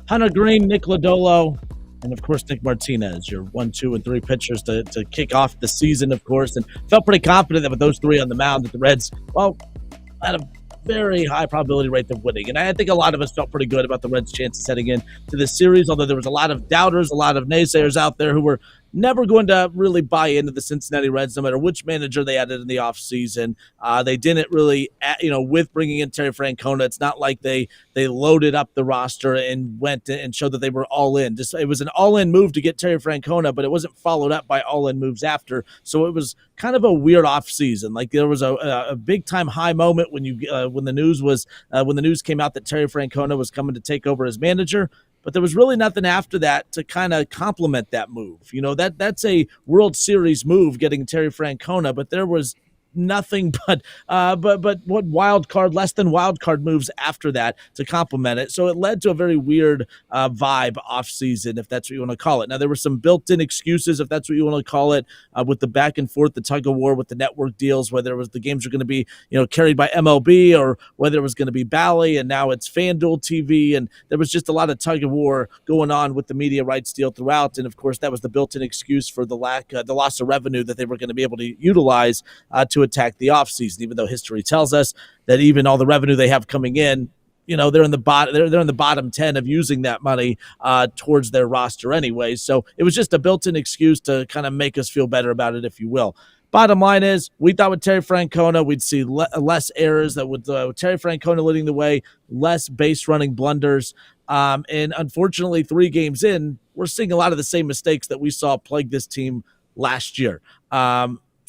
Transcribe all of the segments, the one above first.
Hunter Green, Nick Lodolo, and of course Nick Martinez, your 1, 2, and 3 pitchers to kick off the season, of course, and felt pretty confident that with those 3 on the mound that the Reds, well, had a very high probability rate of winning. And I think a lot of us felt pretty good about the Reds' chances heading in to this series, although there was a lot of doubters, a lot of naysayers out there who were never going to really buy into the Cincinnati Reds, no matter which manager they added in the offseason. They didn't really, with bringing in Terry Francona, it's not like they loaded up the roster and went and showed that they were all in. It was an all-in move to get Terry Francona, but it wasn't followed up by all-in moves after. So it was kind of a weird offseason. Like there was a big-time high moment when the news came out that Terry Francona was coming to take over as manager. But there was really nothing after that to kind of complement that move. That's a World Series move, getting Terry Francona, but there was nothing but what less than wild card moves after that to complement it. So it led to a very weird vibe off season, if that's what you want to call it. Now there were some built-in excuses, if that's what you want to call it, with the back and forth, the tug of war with the network deals, whether it was the games were going to be carried by MLB or whether it was going to be Bally, and now it's FanDuel TV, and there was just a lot of tug of war going on with the media rights deal throughout. And of course, that was the built-in excuse for the loss of revenue that they were going to be able to utilize to attack the offseason, even though history tells us that even all the revenue they have coming in, they're in the bottom 10 of using that money towards their roster anyway. So it was just a built-in excuse to kind of make us feel better about it, if you will. Bottom line is, we thought with Terry Francona, we'd see less errors, that with Terry Francona leading the way, less base running blunders. And unfortunately, 3 games in, we're seeing a lot of the same mistakes that we saw plague this team last year.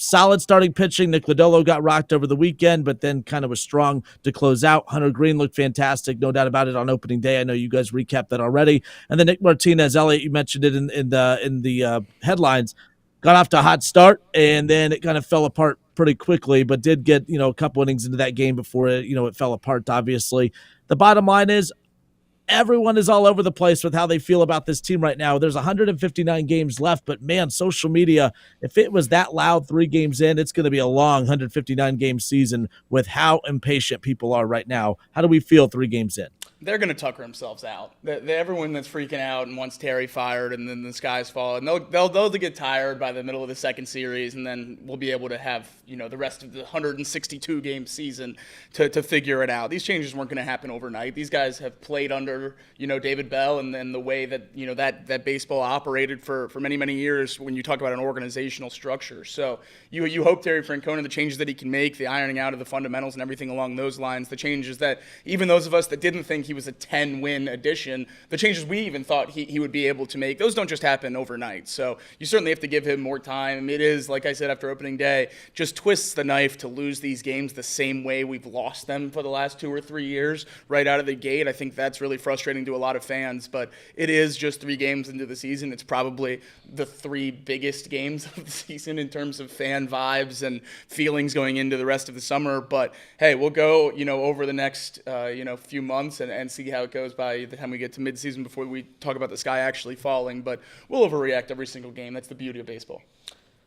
Solid starting pitching. Nick Lodolo got rocked over the weekend, but then kind of was strong to close out. Hunter Green looked fantastic, no doubt about it, on opening day. I know you guys recapped that already. And then Nick Martinez, Elliot, you mentioned it in the headlines, got off to a hot start, and then it kind of fell apart pretty quickly, but did get a couple innings into that game before it fell apart. Obviously, the bottom line is, everyone is all over the place with how they feel about this team right now. There's 159 games left, but man, social media, if it was that loud 3 games in, it's going to be a long 159-game season with how impatient people are right now. How do we feel 3 games in? They're going to tucker themselves out. Everyone that's freaking out and wants Terry fired, and then the sky's falling, they'll get tired by the middle of the second series, and then we'll be able to have the rest of the 162-game season to figure it out. These changes weren't going to happen overnight. These guys have played under David Bell and then the way that that baseball operated for many years. When you talk about an organizational structure, so you hope Terry Francona, the changes that he can make, the ironing out of the fundamentals and everything along those lines, the changes that even those of us that didn't think he was a 10-win addition, the changes we even thought he would be able to make, those don't just happen overnight. So you certainly have to give him more time. It is, like I said, after opening day, just twists the knife to lose these games the same way we've lost them for the last 2 or 3 years right out of the gate. I think that's really frustrating to a lot of fans, but it is just 3 games into the season. It's probably the 3 biggest games of the season in terms of fan vibes and feelings going into the rest of the summer. But hey, we'll go over the next few months and see how it goes by the time we get to midseason before we talk about the sky actually falling. But we'll overreact every single game. That's the beauty of baseball.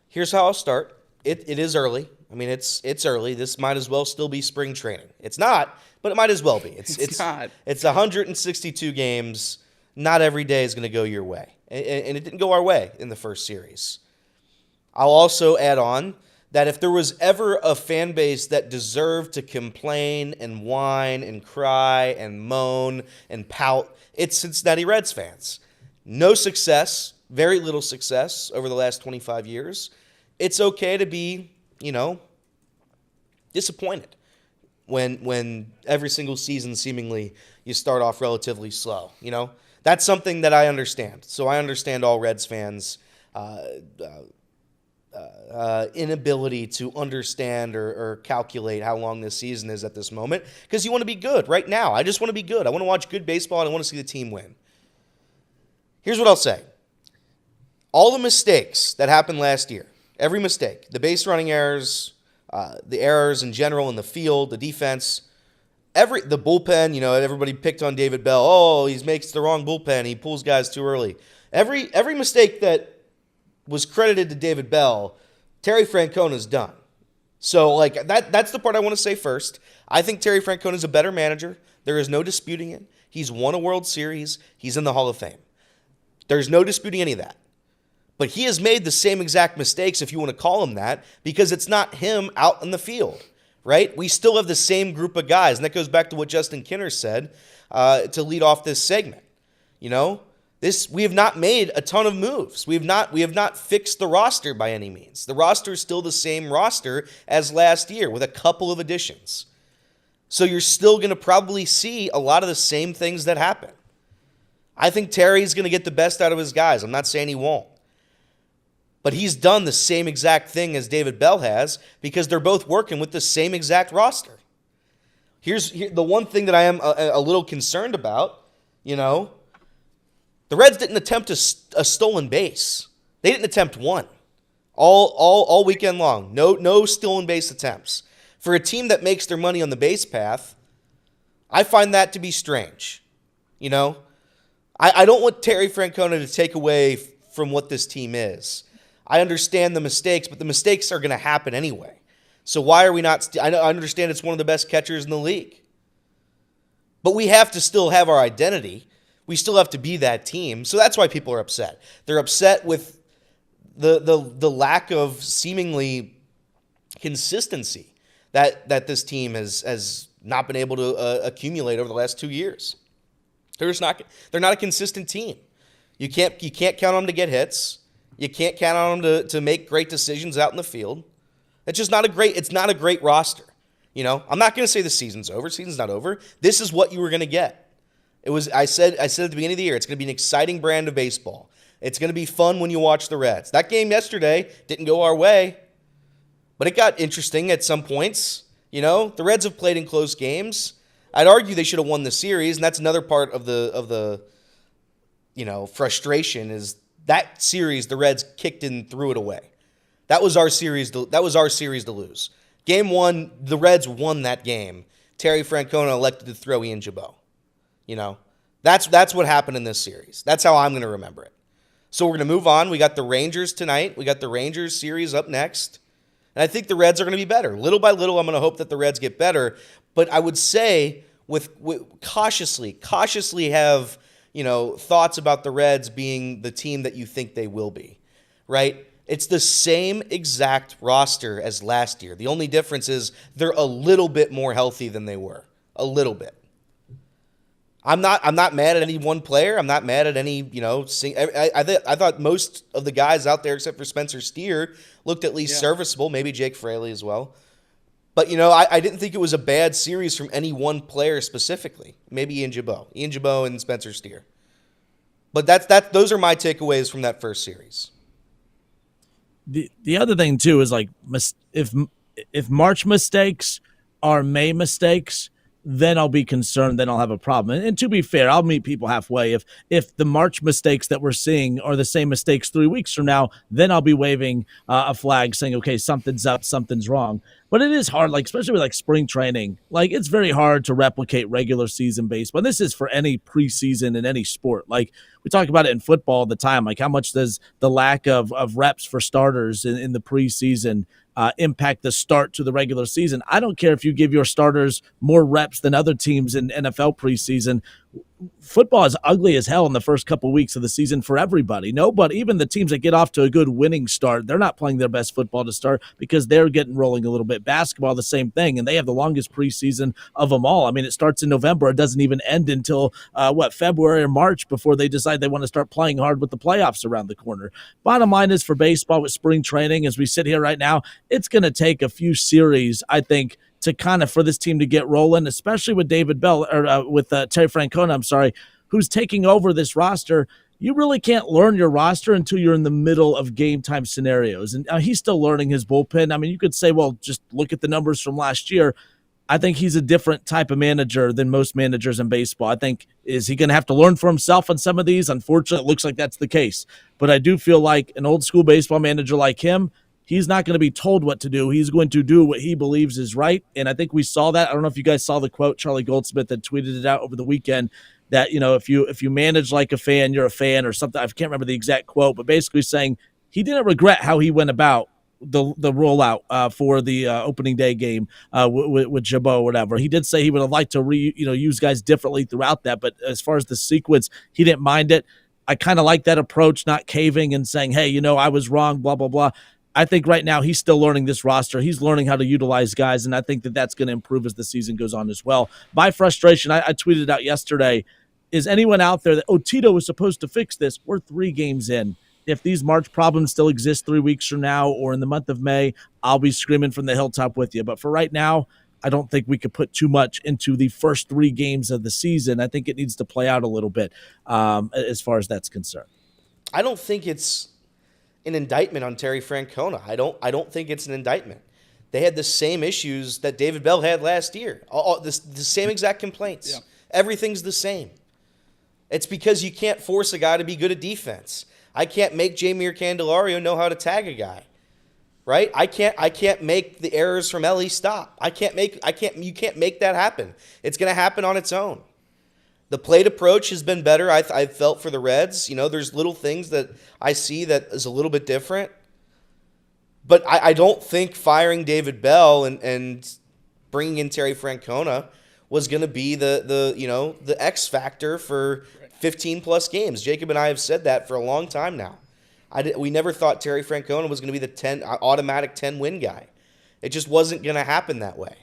Here's how I'll start. It is early. I mean, it's early. This might as well still be spring training. It's not, but it might as well be. It's not. It's 162 games. Not every day is going to go your way. And it didn't go our way in the first series. I'll also add on that if there was ever a fan base that deserved to complain and whine and cry and moan and pout, it's Cincinnati Reds fans. No success, very little success over the last 25 years. It's okay to be, disappointed when every single season seemingly you start off relatively slow. That's something that I understand. So I understand all Reds fans' inability to understand or calculate how long this season is at this moment, because you want to be good right now. I just want to be good. I want to watch good baseball, and I want to see the team win. Here's what I'll say. All the mistakes that happened last year, every mistake, the base running errors, the errors in general in the field, the defense, the bullpen, everybody picked on David Bell. Oh, he makes the wrong bullpen. He pulls guys too early. Every mistake that was credited to David Bell, Terry Francona's done. So, that's the part I want to say first. I think Terry Francona is a better manager. There is no disputing it. He's won a World Series. He's in the Hall of Fame. There's no disputing any of that. But he has made the same exact mistakes, if you want to call him that, because it's not him out in the field, right? We still have the same group of guys, and that goes back to what Justin Kinner said to lead off this segment. You know, we have not made a ton of moves. We have not fixed the roster by any means. The roster is still the same roster as last year with a couple of additions. So you're still going to probably see a lot of the same things that happen. I think Terry's going to get the best out of his guys. I'm not saying he won't. But he's done the same exact thing as David Bell has because they're both working with the same exact roster. Here's the one thing that I am a little concerned about, you know. The Reds didn't attempt a stolen base. They didn't attempt one all weekend long. No stolen base attempts. For a team that makes their money on the base path, I find that to be strange. You know, I don't want Terry Francona to take away from what this team is. I understand the mistakes, but the mistakes are going to happen anyway. So why are we not? I understand it's one of the best catchers in the league. But we have to still have our identity. We still have to be that team. So that's why people are upset. They're upset with the lack of seemingly consistency that this team has not been able to accumulate over the last 2 years. They're not a consistent team. You can't count on them to get hits. You can't count on them to make great decisions out in the field. It's not a great roster. You know, I'm not going to say the season's over. Season's not over. This is what you were going to get. I said at the beginning of the year, it's going to be an exciting brand of baseball. It's going to be fun when you watch the Reds. That game yesterday didn't go our way, but it got interesting at some points. You know, the Reds have played in close games. I'd argue they should have won the series, and that's another part of the frustration is that series the Reds kicked in and threw it away. That was our series to lose. Game 1, the Reds won that game. Terry Francona elected to throw Ian Jabot. You know, that's what happened in this series. That's how I'm going to remember it. So we're going to move on. We got the Rangers tonight. We got the Rangers series up next. And I think the Reds are going to be better. Little by little, I'm going to hope that the Reds get better. But I would say with cautiously have, you know, thoughts about the Reds being the team that you think they will be, right? It's the same exact roster as last year. The only difference is they're a little bit more healthy than they were. A little bit. I'm not mad at any one player. I'm not mad at any, you know, I thought most of the guys out there except for Spencer Steer looked at least serviceable, maybe Jake Fraley as well. But, you know, I didn't think it was a bad series from any one player specifically. Maybe Ian Jabot and Spencer Steer. But those are my takeaways from that first series. The other thing too is like if March mistakes are May mistakes, then I'll be concerned. Then I'll have a problem. And to be fair, I'll meet people halfway. If the March mistakes that we're seeing are the same mistakes 3 weeks from now, then I'll be waving a flag saying, okay, something's up, something's wrong. But it is hard, like especially with like spring training. Like it's very hard to replicate regular season baseball. And this is for any preseason in any sport. Like we talk about it in football all the time. Like how much does the lack of reps for starters in the preseason impact the start to the regular season? I don't care if you give your starters more reps than other teams in NFL preseason. Football is ugly as hell in the first couple weeks of the season for everybody. But even the teams that get off to a good winning start, they're not playing their best football to start because they're getting rolling a little bit. Basketball, the same thing, and they have the longest preseason of them all. I mean, it starts in November. It doesn't even end until, February or March before they decide they want to start playing hard with the playoffs around the corner. Bottom line is for baseball with spring training, as we sit here right now, it's going to take a few series, I think, to kind of for this team to get rolling, especially with David Bell or with Terry Francona, who's taking over this roster. You really can't learn your roster until you're in the middle of game time scenarios. And he's still learning his bullpen. I mean, you could say, well, just look at the numbers from last year. I think he's a different type of manager than most managers in baseball. I think, is he going to have to learn for himself on some of these? Unfortunately, it looks like that's the case. But I do feel like an old school baseball manager like him, he's not going to be told what to do. He's going to do what he believes is right. And I think we saw that. I don't know if you guys saw the quote, Charlie Goldsmith that tweeted it out over the weekend, that, you know, if you manage like a fan, you're a fan or something. I can't remember the exact quote, but basically saying he didn't regret how he went about the rollout for the opening day game with Jabot or whatever. He did say he would have liked to use guys differently throughout that, but as far as the sequence, he didn't mind it. I kind of like that approach, not caving and saying, hey, I was wrong, blah, blah, blah. I think right now he's still learning this roster. He's learning how to utilize guys, and I think that that's going to improve as the season goes on as well. My frustration, I tweeted out yesterday, is anyone out there that, Tito was supposed to fix this? We're 3 games in. If these March problems still exist 3 weeks from now or in the month of May, I'll be screaming from the hilltop with you. But for right now, I don't think we could put too much into the first 3 games of the season. I think it needs to play out a little bit as far as that's concerned. I don't think it's an indictment on Terry Francona. I don't think it's an indictment. They had the same issues that David Bell had last year. The same exact complaints. Yeah. Everything's the same. It's because you can't force a guy to be good at defense. I can't make Jeimer Candelario know how to tag a guy. Right? I can't make the errors from Elly stop. You can't make that happen. It's going to happen on its own. The plate approach has been better, I've felt, for the Reds. There's little things that I see that is a little bit different. But I don't think firing David Bell and bringing in Terry Francona was going to be the X factor for 15-plus games. Jacob and I have said that for a long time now. We never thought Terry Francona was going to be the automatic 10-win guy. It just wasn't going to happen that way.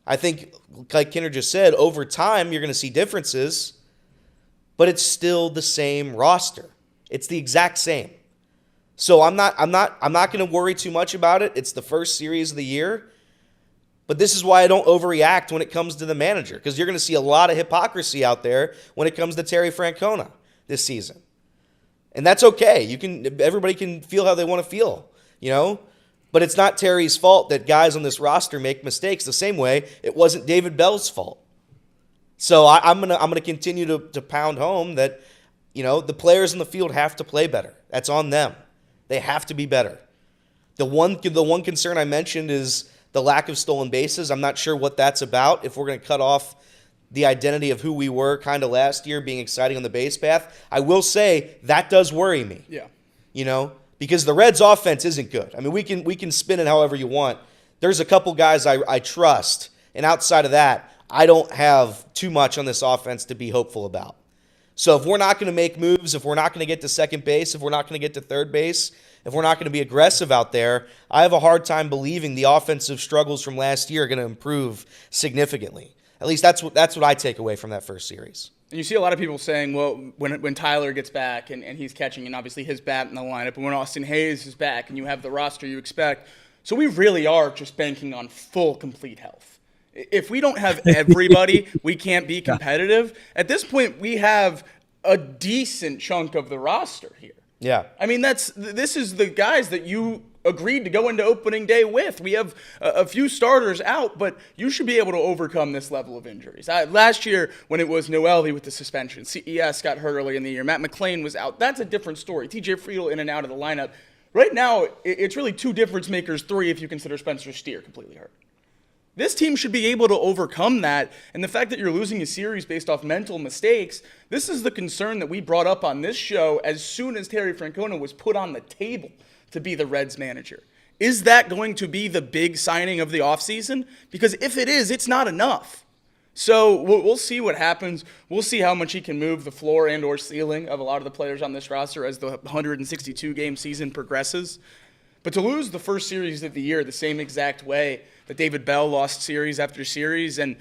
I think, like Kinner just said, over time you're going to see differences, but it's still the same roster. It's the exact same. So I'm not going to worry too much about it. It's the first series of the year, but this is why I don't overreact when it comes to the manager, because you're going to see a lot of hypocrisy out there when it comes to Terry Francona this season, and that's okay. Everybody can feel how they want to feel, But it's not Terry's fault that guys on this roster make mistakes the same way it wasn't David Bell's fault. So I'm gonna continue to pound home that the players in the field have to play better. That's on them. They have to be better. The one concern I mentioned is the lack of stolen bases. I'm not sure what that's about. If we're going to cut off the identity of who we were kind of last year, being exciting on the base path, I will say that does worry me. Yeah. Because the Reds' offense isn't good. I mean, we can spin it however you want. There's a couple guys I trust, and outside of that, I don't have too much on this offense to be hopeful about. So if we're not going to make moves, if we're not going to get to second base, if we're not going to get to third base, if we're not going to be aggressive out there, I have a hard time believing the offensive struggles from last year are going to improve significantly. At least that's what I take away from that first series. And you see a lot of people saying, well, when Tyler gets back and he's catching, and obviously his bat in the lineup, and when Austin Hayes is back and you have the roster you expect. So we really are just banking on full, complete health. If we don't have everybody, we can't be competitive. At this point, we have a decent chunk of the roster here. Yeah. I mean, this is the guys that you agreed to go into opening day with. We have a few starters out, but you should be able to overcome this level of injuries. Last year, when it was Noelvi with the suspension, CES got hurt early in the year, Matt McLain was out. That's a different story. TJ Friedl in and out of the lineup. Right now, it's really 2 difference makers, 3 if you consider Spencer Steer completely hurt. This team should be able to overcome that, and the fact that you're losing a series based off mental mistakes, this is the concern that we brought up on this show as soon as Terry Francona was put on the table to be the Reds manager. Is that going to be the big signing of the offseason? Because if it is, it's not enough. So we'll see what happens. We'll see how much he can move the floor and or ceiling of a lot of the players on this roster as the 162-game season progresses. But to lose the first series of the year the same exact way that David Bell lost series after series, and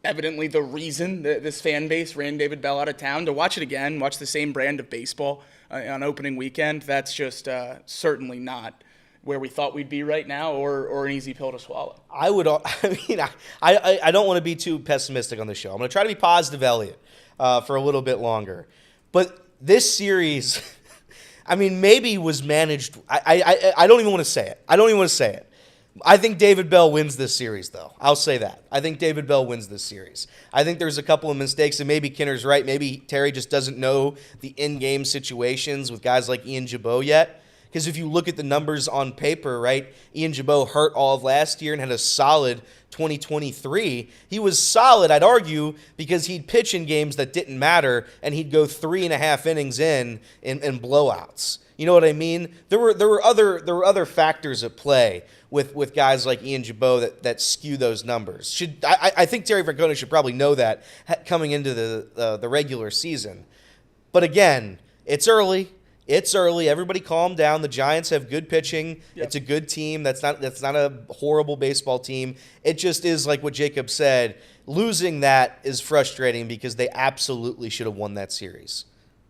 evidently the reason that this fan base ran David Bell out of town, to watch it again, watch the same brand of baseball on opening weekend, that's just certainly not where we thought we'd be right now, or an easy pill to swallow. I don't want to be too pessimistic on the show. I'm going to try to be positive, Elliot, for a little bit longer. But this series, I mean, maybe was managed. I don't even want to say it. I think David Bell wins this series, though. I'll say that. I think David Bell wins this series. I think there's a couple of mistakes, and maybe Kinner's right. Maybe Terry just doesn't know the in-game situations with guys like Ian Jabot yet. Because if you look at the numbers on paper, right, Ian Jabot hurt all of last year and had a solid 2023. He was solid, I'd argue, because he'd pitch in games that didn't matter, and he'd go 3.5 innings in blowouts. You know what I mean? There were other factors at play with guys like Ian Jabot that skew those numbers. I think Terry Francona should probably know that coming into the regular season. But again, it's early. It's early. Everybody calm down. The Giants have good pitching. Yep. It's a good team. That's not a horrible baseball team. It just is like what Jacob said. Losing that is frustrating because they absolutely should have won that series.